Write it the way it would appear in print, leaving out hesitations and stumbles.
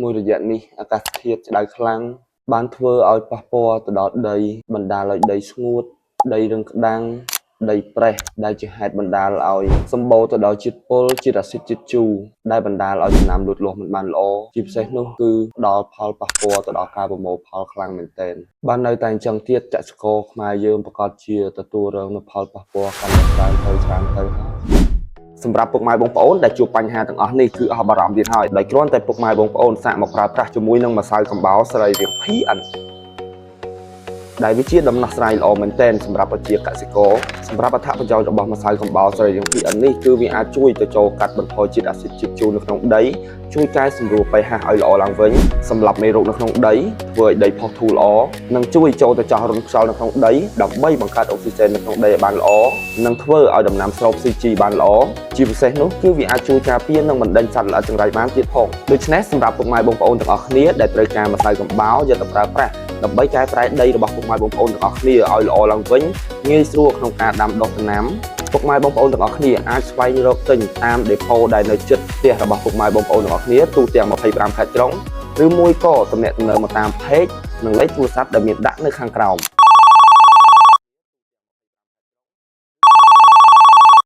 មួយរយៈនេះអាកាសធាតុក្តៅខ្លាំងបានធ្វើឲ្យប៉ះពាល់ទៅដល់ដីបណ្ដាលឲ្យដីស្ងួតដីរឹងក្តាំងដីប្រេះដែលជាហេតុបណ្ដាលឲ្យសម្បូរទៅដោយជាតិពុលជាតិអាស៊ីតជាតិជូរដែលបណ្ដាលឲ្យដំណាំលូតលាស់មិនបានល្អជាពិសេសនោះគឺផ្ដល់ផលប៉ះពាល់ទៅដល់ការប្រមូលផលខ្លាំងមែនទែនបាននៅតែអញ្ចឹងទៀតកសិករខ្មែរយើងប្រកាសជាទទួលរងនូវផលប៉ះពាល់កាន់តែច្រើនទៅហើយសម្រាប់ពុកម៉ែបងប្អូនដែលជួបបញ្ហាទាំងអស់នេះគឺអស់បារម្ភទៀតហើយដោយគ្រាន់តែពុកម៉ែបងប្អូនសាកមកប្រើប្រាស់ជាមួយនឹងម្សៅកំបោរសរីរាង្គ PN ដែលវាជាដំណោះស្រាយល្អមែនទែនសម្រាប់ប្រជាកសិករសម្រាប់អត្ថប្រយោជន៍របស់ម្សៅកំបោរសរីរាង្គ PN នេះគឺវាអាចជួយទៅចូលកាត់បន្ថយជាតិអាស៊ីតជាតិជូរនៅក្នុងដីជួយកែសម្រួល pH ឲ្យល្អឡើងវិញសម្រាប់មេរោគនៅក្នុងដីធ្វើឲ្យដីផុសធូរល្អនិងជួយចូលទៅចោះរន្ធខ្យល់នៅក្នុងដីដើម្បីបង្កើតអុកស៊ីសែននៅក្នុងដីឲ្យបានល្អនិងធ្វើឲ្យដំណាំស្រូបស៊ីជីបានល្អជាពិសេសនោះគឺវាអាចជួយការពារនិងបណ្ដេញសត្វល្អិតចង្រៃបានទៀតផងដូច្នេះសម្រាប់ពុកម៉ែបងប្អូនទាំងអស់គ្នាដែលត្រូវការម្សៅកំបោរយកទៅប្រើប្រាស់ដើម្បីកែប្រែដីរបស់ពុកម៉ែបងប្អូនទាំងអស់គ្នាឲ្យល្អឡើងវិញងាយស្រួលក្នុងការដាំដុះដំណាំពុកម៉ែបងប្អូនទាំងអស់គ្នាអាចស្វែងរកទិញតាមដេប៉ូដែលនៅជិតផ្ទះរបស់ពុកម៉ែបងប្អូនទាំងអស់គ្នាទូទាំង25ខេត្តក្រុងឬមួយក៏ទំនាក់ទំនងមកតាម page និងលេខទូរស័ព្ទដែលមានដាក់នៅខាងក្រោម